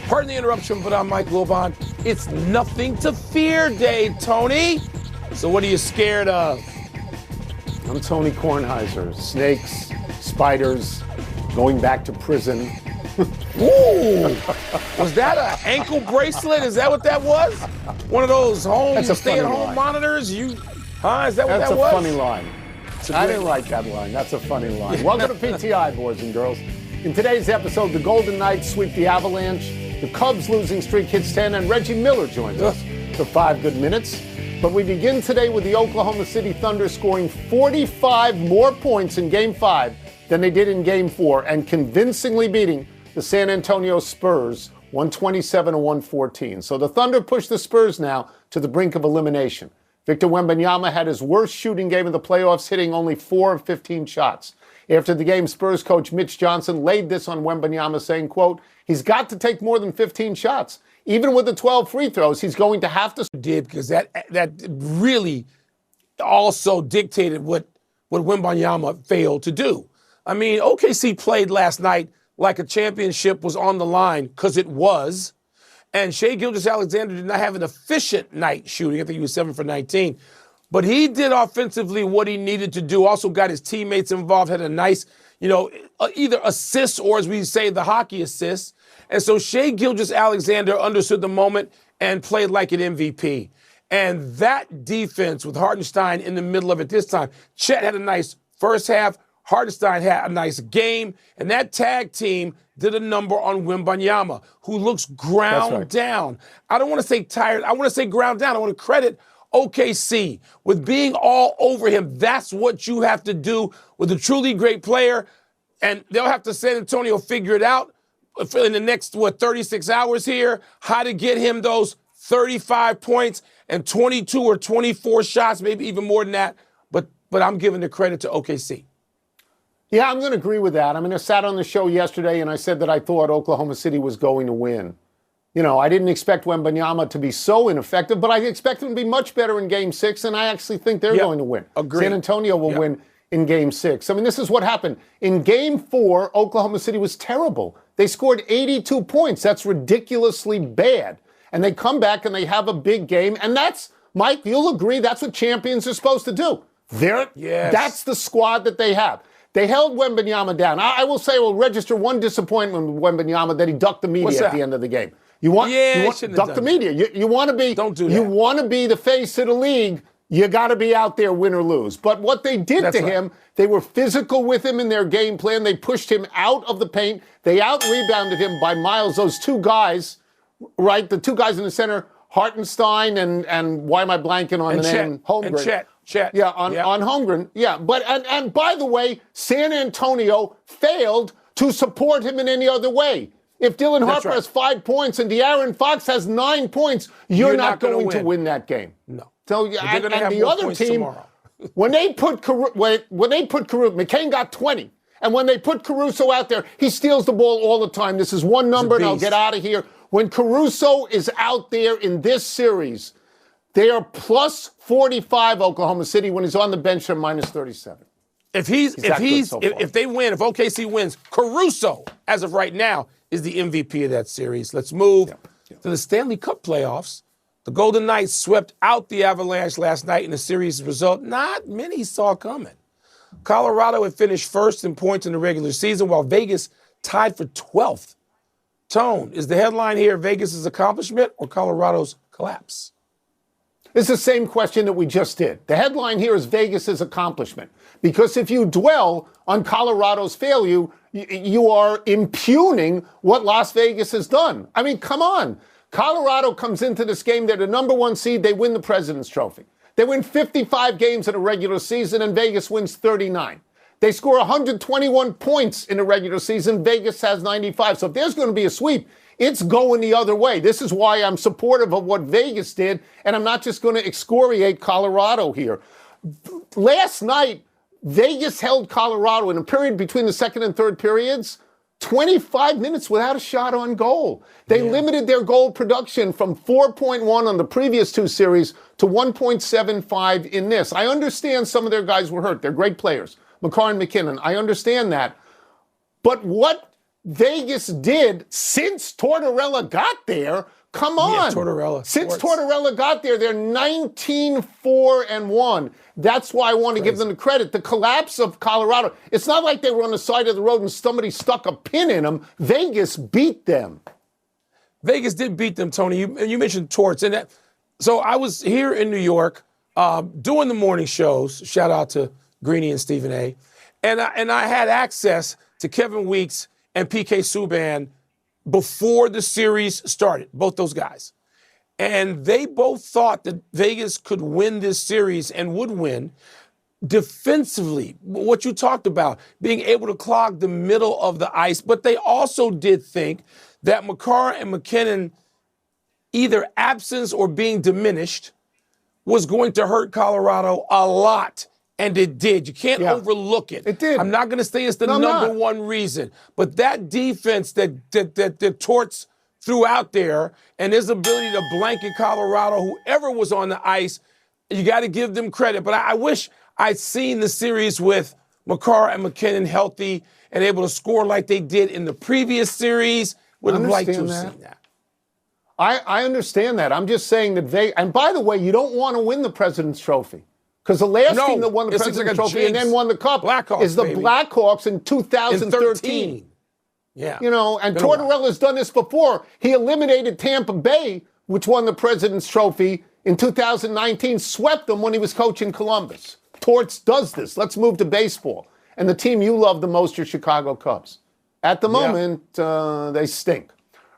Pardon the interruption, but I'm Mike Wilbon. It's nothing to fear day, Tony. So what are you scared of? I'm Tony Kornheiser. Snakes, spiders, going back to prison. Ooh, was that an ankle bracelet? Is that what that was? One of those stay-at-home monitors? Is that what that was? That's a funny line. I didn't like that line. That's a funny line. Welcome to PTI, boys and girls. In today's episode, the Golden Knights sweep the Avalanche, the Cubs' losing streak hits 10, and Reggie Miller joins us for 5 good minutes. But we begin today with the Oklahoma City Thunder scoring 45 more points in Game 5 than they did in Game 4 and convincingly beating the San Antonio Spurs 127-114. So the Thunder push the Spurs now to the brink of elimination. Victor Wembanyama had his worst shooting game of the playoffs, hitting only 4 of 15 shots. After the game, Spurs coach Mitch Johnson laid this on Wembanyama, saying, quote, he's got to take more than 15 shots. Even with the 12 free throws, he's going to have to. Did because that really also dictated what Wembanyama failed to do. I mean, OKC played last night like a championship was on the line, because it was. And Shai Gilgeous-Alexander did not have an efficient night shooting. I think he was 7 for 19. But he did offensively what he needed to do. Also got his teammates involved, had a nice, either assist or, as we say, the hockey assist. And so Shai Gilgeous-Alexander understood the moment and played like an MVP. And that defense with Hartenstein in the middle of it this time. Chet had a nice first half. Hartenstein had a nice game. And that tag team did a number on Wembanyama, who looks ground down. I don't want to say tired. I want to say ground down. I want to credit OKC with being all over him. That's what you have to do with a truly great player. And they'll have to San Antonio figure it out in the next, 36 hours here, how to get him those 35 points and 22 or 24 shots, maybe even more than that. But I'm giving the credit to OKC. Yeah, I'm going to agree with that. I mean, I sat on the show yesterday and I said that I thought Oklahoma City was going to win. I didn't expect Wembanyama to be so ineffective, but I expect him to be much better in Game 6, and I actually think they're going to win. Agreed. San Antonio will win in Game 6. I mean, this is what happened. In Game 4, Oklahoma City was terrible. They scored 82 points. That's ridiculously bad. And they come back and they have a big game, and that's, Mike, you'll agree, that's what champions are supposed to do. That's the squad that they have. They held Wembanyama down. I will say, we'll register one disappointment with Wembanyama, that he ducked the media at the end of the game. You want duck the media. You want to be. Don't do that. You want to be the face of the league. You got to be out there, win or lose. But what they did to him, they were physical with him in their game plan. They pushed him out of the paint. They out-rebounded him by miles. Those two guys, right? The two guys in the center, Hartenstein and why am I blanking on the name? Holmgren. And Chet. Yeah, on Holmgren. Yeah, but and by the way, San Antonio failed to support him in any other way. If Dylan Harper has 5 points and De'Aaron Fox has 9 points, you're not going to win that game. No. So and the other team, when they put McCain got 20, and when they put Caruso out there, he steals the ball all the time. This is one number, and I'll get out of here. When Caruso is out there in this series, they are plus 45 Oklahoma City. When he's on the bench, they're minus 37. If they win, if OKC wins, Caruso, as of right now, is the MVP of that series. Let's move to the Stanley Cup playoffs. The Golden Knights swept out the Avalanche last night in a series result not many saw coming. Colorado had finished first in points in the regular season, while Vegas tied for 12th. Tone, is the headline here Vegas' accomplishment or Colorado's collapse? It's the same question that we just did. The headline here is Vegas' accomplishment. Because if you dwell on Colorado's failure, you are impugning what Las Vegas has done. I mean, come on. Colorado comes into this game, they're the number 1 seed, they win the President's Trophy. They win 55 games in a regular season, and Vegas wins 39. They score 121 points in a regular season, Vegas has 95. So if there's going to be a sweep, it's going the other way. This is why I'm supportive of what Vegas did, and I'm not just going to excoriate Colorado here. Last night, Vegas held Colorado in a period between the second and third periods 25 minutes without a shot on goal. They limited their goal production from 4.1 on the previous 2 series to 1.75 in this. I understand some of their guys were hurt. They're great players. Makar and McKinnon, I understand that. But what Vegas did since Tortorella got there. Come on. Yeah, Tortorella. Since Tortorella got there, they're 19-4-1. That's why I want to give them the credit. The collapse of Colorado, it's not like they were on the side of the road and somebody stuck a pin in them. Vegas beat them. Vegas did beat them, Tony. You mentioned Torts. So I was here in New York doing the morning shows. Shout out to Greeny and Stephen A. And I had access to Kevin Weeks and PK Subban before the series started, both those guys. And they both thought that Vegas could win this series and would win defensively, what you talked about, being able to clog the middle of the ice. But they also did think that Makar and McKinnon, either absence or being diminished, was going to hurt Colorado a lot. And it did. You can't overlook it. It did. I'm not going to say it's the number one reason, but that defense that Torts threw out there and his ability to blanket Colorado, whoever was on the ice, you got to give them credit. But I wish I'd seen the series with Makar and McKinnon healthy and able to score like they did in the previous series. Would have liked to have seen that. I understand that. I'm just saying that and by the way, you don't want to win the President's Trophy. Because the last team that won the President's Trophy and then won the Cup is the Blackhawks in 2013. Yeah. You know, and Tortorella's done this before. He eliminated Tampa Bay, which won the President's Trophy in 2019, swept them when he was coaching Columbus. Torts does this. Let's move to baseball. And the team you love the most, your Chicago Cubs. At the moment, they stink.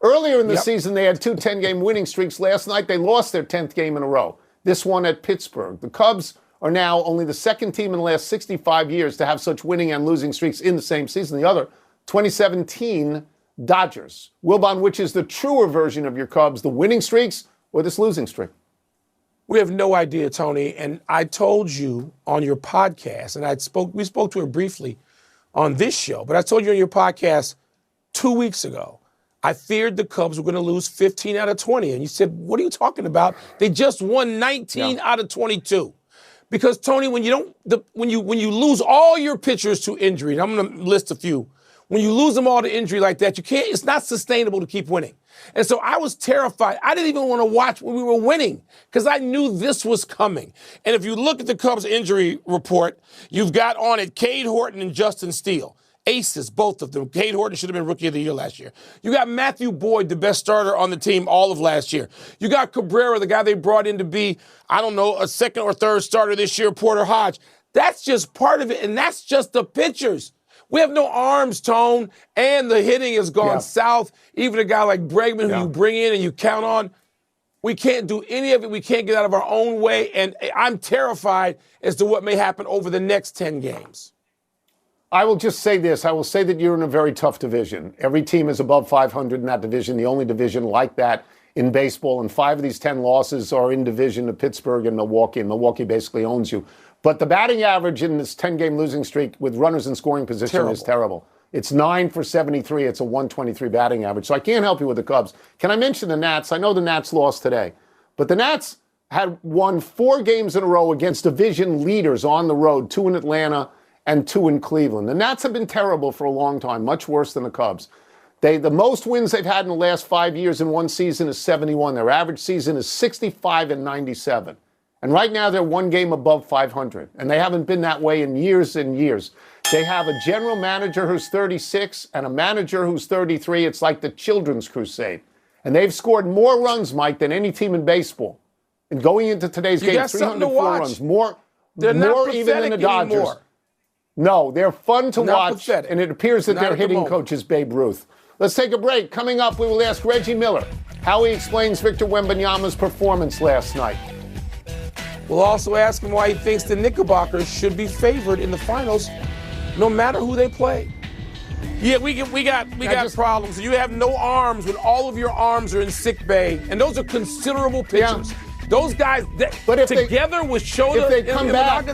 Earlier in the season, they had 2 10-game winning streaks. Last night, they lost their 10th game in a row. This one at Pittsburgh. The Cubs are now only the second team in the last 65 years to have such winning and losing streaks in the same season. The other, 2017 Dodgers. Wilbon, which is the truer version of your Cubs, the winning streaks or this losing streak? We have no idea, Tony. And I told you on your podcast, and we spoke to her briefly on this show, but I told you on your podcast 2 weeks ago, I feared the Cubs were going to lose 15 out of 20. And you said, what are you talking about? They just won 19 out of 22. Because, Tony, when you lose all your pitchers to injury, and I'm going to list a few, when you lose them all to injury like that, it's not sustainable to keep winning. And so I was terrified. I didn't even want to watch when we were winning because I knew this was coming. And if you look at the Cubs injury report, you've got on it Cade Horton and Justin Steele. Aces, both of them. Cade Horton should have been Rookie of the Year last year. You got Matthew Boyd, the best starter on the team all of last year. You got Cabrera, the guy they brought in to be, I don't know, a second or third starter this year, Porter Hodge. That's just part of it, and that's just the pitchers. We have no arms, Tone, and the hitting has gone south. Even a guy like Bregman, who you bring in and you count on, we can't do any of it. We can't get out of our own way, and I'm terrified as to what may happen over the next 10 games. I will just say this. I will say that you're in a very tough division. Every team is above 500 in that division, the only division like that in baseball. And 5 of these 10 losses are in division of Pittsburgh and Milwaukee. And Milwaukee basically owns you. But the batting average in this 10-game losing streak with runners in scoring position is terrible. It's 9 for 73. It's a 123 batting average. So I can't help you with the Cubs. Can I mention the Nats? I know the Nats lost today. But the Nats had won 4 games in a row against division leaders on the road, 2 in Atlanta and 2 in Cleveland. The Nats have been terrible for a long time, much worse than the Cubs. The most wins they've had in the last 5 years in one season is 71. Their average season is 65 and 97. And right now they're 1 game above 500. And they haven't been that way in years and years. They have a general manager who's 36 and a manager who's 33. It's like the Children's Crusade. And they've scored more runs, Mike, than any team in baseball. And going into today's game, 304 runs. More even than the Dodgers. Anymore. No, they're fun to watch, pathetic. And it appears that their hitting coach is Babe Ruth. Let's take a break. Coming up, we will ask Reggie Miller how he explains Victor Wembanyama's performance last night. We'll also ask him why he thinks the Knickerbockers should be favored in the finals, no matter who they play. Yeah, we got problems. You have no arms when all of your arms are in sick bay, and those are considerable pitchers. Yeah. Those guys, together with Schroeder, if they come back.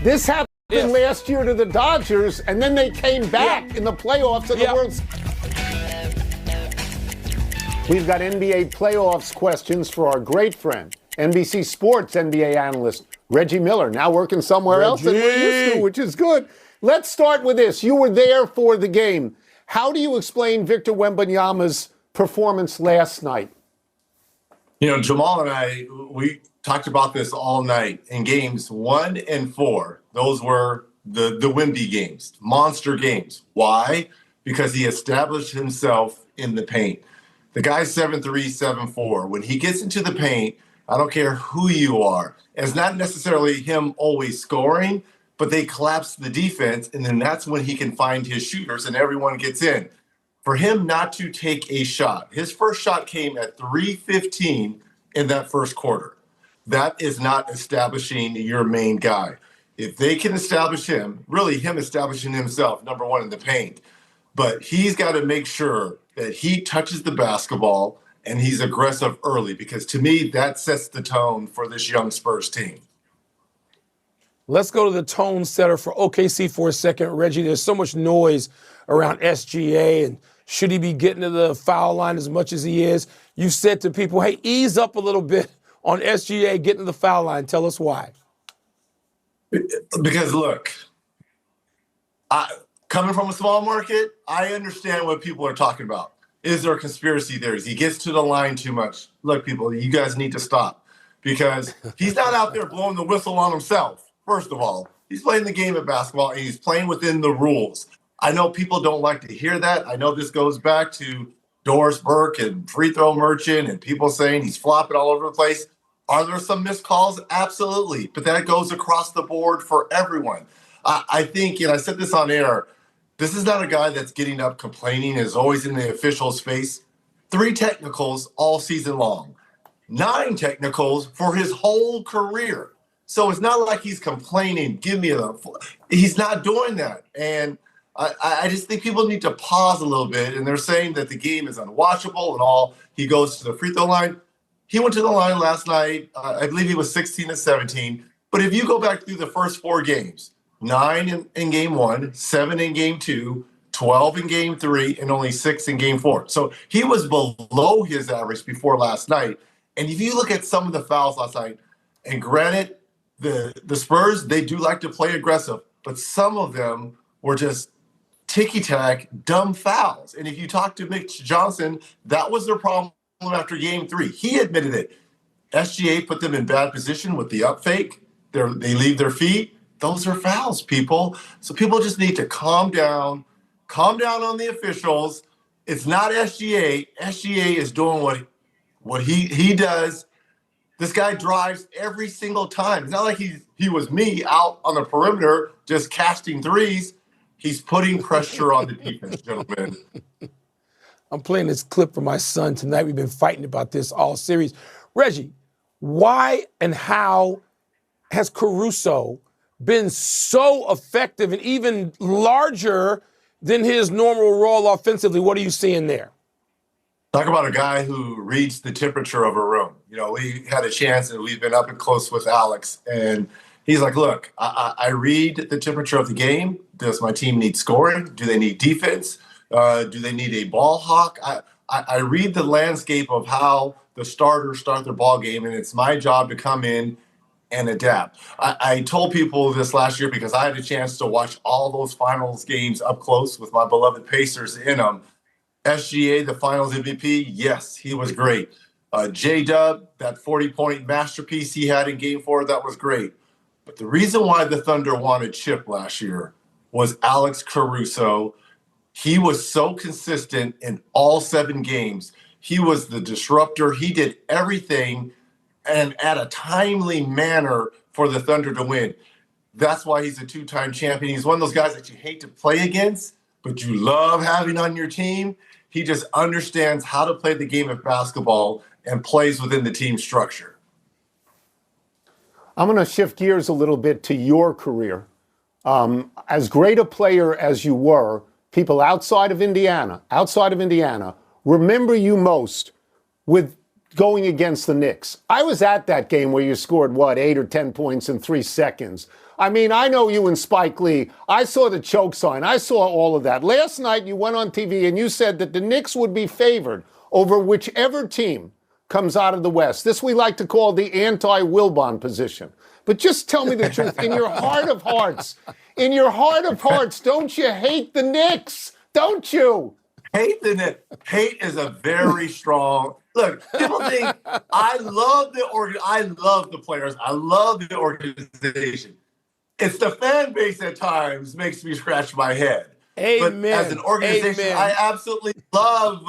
This happened last year to the Dodgers, and then they came back in the playoffs of the World Series. We've got NBA playoffs questions for our great friend, NBC Sports NBA analyst, Reggie Miller, now working somewhere else than we're used to, which is good. let's start with this. You were there for the game. How do you explain Victor Wembanyama's performance last night? Jamal and I, we talked about this all night. In games 1 and 4, those were the Wemby games, monster games. Why? Because he established himself in the paint. The guy's 7'3", 7'4". When he gets into the paint, I don't care who you are. And it's not necessarily him always scoring, but they collapse the defense, and then that's when he can find his shooters, and everyone gets in. For him not to take a shot, his first shot came at 3:15 in that first quarter. That is not establishing your main guy. If they can establish him, really him establishing himself, number one in the paint, but he's got to make sure that he touches the basketball and he's aggressive early, because to me, that sets the tone for this young Spurs team. Let's go to the tone setter for OKC for a second, Reggie. There's so much noise around SGA, and should he be getting to the foul line as much as he is? You said to people, hey, ease up a little bit on SGA getting to the foul line. Tell us why. Because, look, coming from a small market, I understand what people are talking about. Is there a conspiracy theories? He gets to the line too much. Look, people, you guys need to stop, because he's not out there blowing the whistle on himself. First of all, he's playing the game of basketball, and he's playing within the rules. I know people don't like to hear that. I know this goes back to Doris Burke and Free Throw Merchant and people saying he's flopping all over the place. Are there some missed calls? Absolutely. But that goes across the board for everyone. I think, and I said this on air, this is not a guy that's getting up complaining, is always in the official's face. 3 technicals all season long. 9 technicals for his whole career. So it's not like he's complaining, give me a... He's not doing that. And I just think people need to pause a little bit. And they're saying that the game is unwatchable and all. He goes to the free throw line. He went to the line last night. I believe he was 16 and 17. But if you go back through the first 4 games, 9 in game 1, 7 in game 2, 12 in game 3, and only 6 in game 4. So he was below his average before last night. And if you look at some of the fouls last night, and granted, the Spurs, they do like to play aggressive, but some of them were just ticky-tack, dumb fouls. And if you talk to Mitch Johnson, that was their problem after game 3. He admitted it. SGA put them in bad position with the up fake. They leave their feet. Those are fouls, people. So people just need to calm down on the officials. It's not SGA. SGA is doing what he does. This guy drives every single time. It's not like he was me out on the perimeter just casting threes. He's putting pressure on the defense, gentlemen. I'm playing this clip for my son tonight. We've been fighting about this all series. Reggie, why and how has Caruso been so effective and even larger than his normal role offensively? What are you seeing there? Talk about a guy who reads the temperature of a room. We had a chance, and we've been up and close with Alex, and he's like, look, I read the temperature of the game. Does my team need scoring? Do they need defense? Do they need a ball hawk? I read the landscape of how the starters start their ball game, and it's my job to come in and adapt. I told people this last year because I had a chance to watch all those finals games up close with my beloved Pacers in them. SGA, the finals MVP, yes, he was great. J-Dub, that 40-point masterpiece he had in Game 4, that was great. But the reason why the Thunder wanted Chip last year was Alex Caruso. He was so consistent in all 7 games. He was the disruptor. He did everything and at a timely manner for the Thunder to win. That's why he's a 2-time champion. He's one of those guys that you hate to play against, but you love having on your team. He just understands how to play the game of basketball and plays within the team structure. I'm going to shift gears a little bit to your career. As great a player as you were, people outside of Indiana, remember you most with going against the Knicks. I was at that game where you scored, 8 or 10 points in 3 seconds. I mean, I know you and Spike Lee. I saw the choke sign. I saw all of that. Last night, you went on TV and you said that the Knicks would be favored over whichever team comes out of the West. This we like to call the anti-Wilbon position. But just tell me the truth. In your heart of hearts, in your heart of hearts, don't you hate the Knicks? Don't you? Hate is a very strong. Look, people think I love the players. I love the organization. It's the fan base at times makes me scratch my head. Amen. But as an organization, Amen. I absolutely love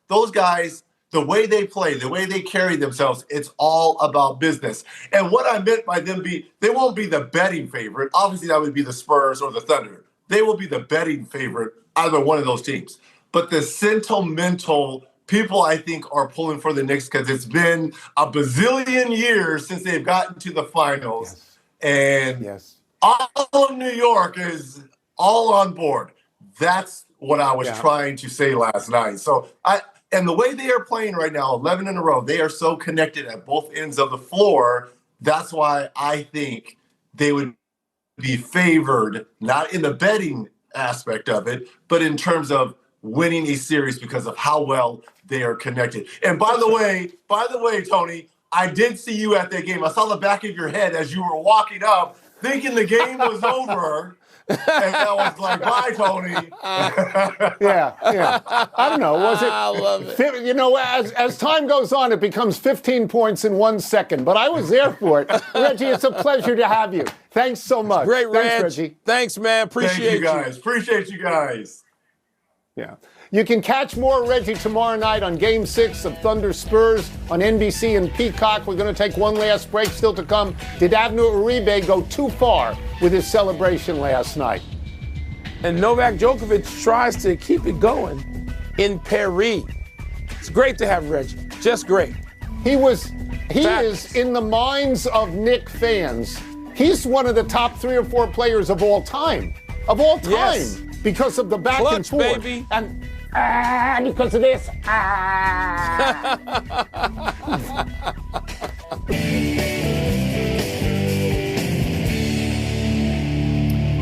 those guys. The way they play, the way they carry themselves, it's all about business. And what I meant by they won't be the betting favorite. Obviously, that would be the Spurs or the Thunder. They will be the betting favorite, either one of those teams. But the sentimental people, I think, are pulling for the Knicks because it's been a bazillion years since they've gotten to the finals. Yes. And all of New York is all on board. That's what I was trying to say last night. So and the way they are playing right now, 11 in a row, they are so connected at both ends of the floor. That's why I think they would be favored, not in the betting aspect of it, but in terms of winning a series because of how well they are connected. And by the way, Tony, I did see you at that game. I saw the back of your head as you were walking up, thinking the game was over. And I was like, bye, Tony. Yeah. I don't know. Was it? I love it. You know, as time goes on, it becomes 15 points in 1 second. But I was there for it. Reggie, it's a pleasure to have you. Thanks so much. Great, Thanks, Reggie. Thanks, man. Appreciate you guys. Appreciate you guys. Yeah. You can catch more Reggie tomorrow night on Game 6 of Thunder Spurs on NBC and Peacock. We're going to take one last break still to come. Did Abner Uribe go too far with his celebration last night? And Novak Djokovic tries to keep it going in Paris. It's great to have Reggie. Just great. He is, in the minds of Knicks fans, he's one of the top 3 or 4 players of all time. Of all time. Yes. Because of the back Clutch, and forth. baby. And because of this.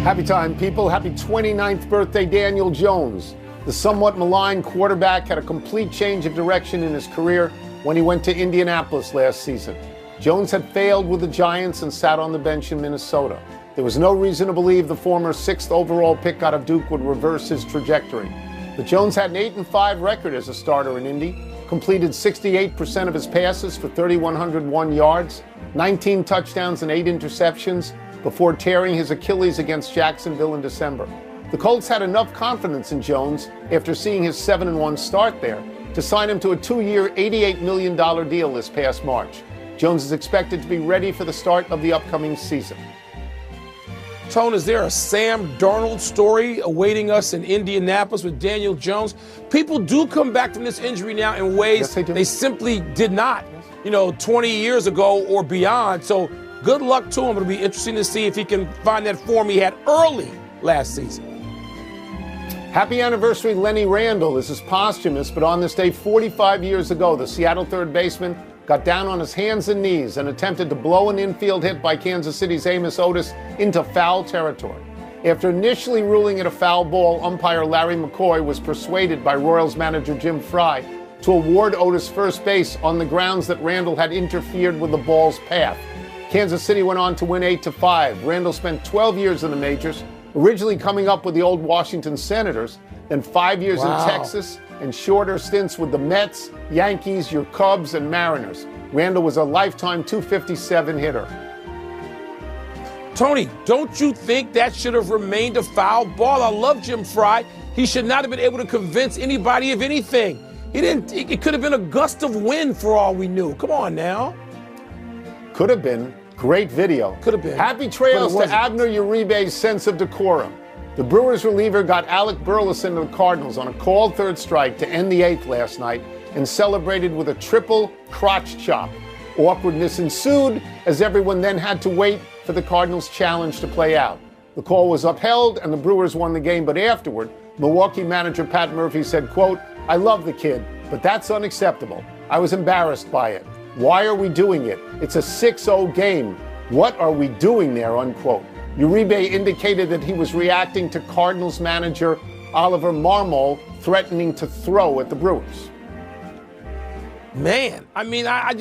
Happy time, people. Happy 29th birthday, Daniel Jones. The somewhat maligned quarterback had a complete change of direction in his career when he went to Indianapolis last season. Jones had failed with the Giants and sat on the bench in Minnesota. There was no reason to believe the former 6th overall pick out of Duke would reverse his trajectory. But Jones had an 8-5 record as a starter in Indy, completed 68% of his passes for 3,101 yards, 19 touchdowns and 8 interceptions before tearing his Achilles against Jacksonville in December. The Colts had enough confidence in Jones after seeing his 7-1 start there to sign him to a 2-year, $88 million deal this past March. Jones is expected to be ready for the start of the upcoming season. Tone, is there a Sam Darnold story awaiting us in Indianapolis with Daniel Jones? People do come back from this injury now in ways they simply did not, 20 years ago or beyond. So good luck to him. It'll be interesting to see if he can find that form he had early last season. Happy anniversary, Lenny Randle. This is posthumous, but on this day 45 years ago, the Seattle third baseman got down on his hands and knees and attempted to blow an infield hit by Kansas City's Amos Otis into foul territory. After initially ruling it a foul ball, umpire Larry McCoy was persuaded by Royals manager Jim Fry to award Otis first base on the grounds that Randle had interfered with the ball's path. Kansas City went on to win 8-5. Randle spent 12 years in the majors, originally coming up with the old Washington Senators, then 5 years in Texas, and shorter stints with the Mets, Yankees, your Cubs, and Mariners. Randle was a lifetime .257 hitter. Tony, don't you think that should have remained a foul ball? I love Jim Fry. He should not have been able to convince anybody of anything. It could have been a gust of wind for all we knew. Come on now. Could have been. Great video. Could have been. Happy trails to Abner Uribe's sense of decorum. The Brewers reliever got Alec Burleson of the Cardinals on a called third strike to end the 8th last night and celebrated with a triple crotch chop. Awkwardness ensued as everyone then had to wait for the Cardinals' challenge to play out. The call was upheld and the Brewers won the game, but afterward, Milwaukee manager Pat Murphy said, quote, "I love the kid, but that's unacceptable. I was embarrassed by it. Why are we doing it? It's a 6-0 game. What are we doing there?" unquote. Uribe indicated that he was reacting to Cardinals manager Oliver Marmol threatening to throw at the Brewers. Man, I mean, I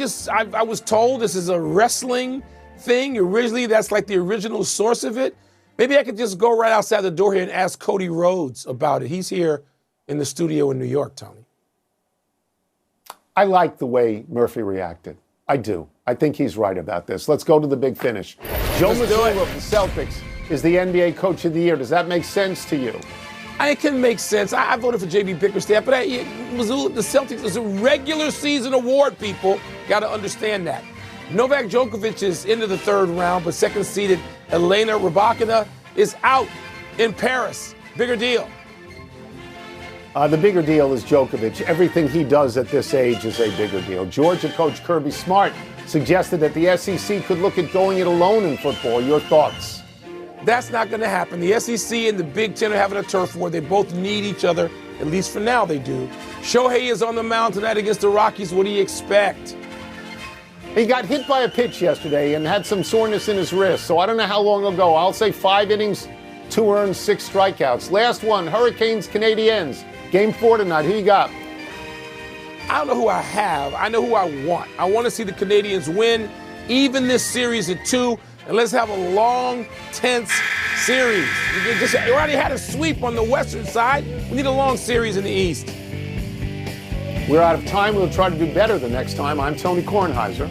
was told this is a wrestling thing originally, that's like the original source of it, maybe I could just go right outside the door here and ask Cody Rhodes about it. He's here in the studio in New York, Tony. I like the way Murphy reacted. I do. I think he's right about this. Let's go to the big finish. Joe Mazzulla of the Celtics is the NBA Coach of the Year. Does that make sense to you? It can make sense. I voted for J.B. Bickerstaff, but Mazzulla, the Celtics is a regular season award, people. Got to understand that. Novak Djokovic is into the third round, but second-seeded Elena Rybakina is out in Paris. Bigger deal. The bigger deal is Djokovic. Everything he does at this age is a bigger deal. Georgia coach Kirby Smart suggested that the SEC could look at going it alone in football. Your thoughts? That's not going to happen. The SEC and the Big Ten are having a turf war. They both need each other. At least for now, they do. Shohei is on the mound tonight against the Rockies. What do you expect? He got hit by a pitch yesterday and had some soreness in his wrist, so I don't know how long he'll go. I'll say 5 innings, 2 earned, 6 strikeouts. Last one, Hurricanes, Canadiens. Game 4 tonight. Who you got? I don't know who I have. I know who I want. I want to see the Canadiens win, even this series at 2, and let's have a long, tense series. We already had a sweep on the western side. We need a long series in the East. We're out of time. We'll try to do better the next time. I'm Tony Kornheiser.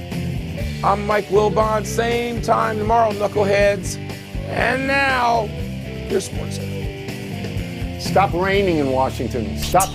I'm Mike Wilbon. Same time tomorrow, knuckleheads. And now, here's Sports. Stop raining in Washington. Stop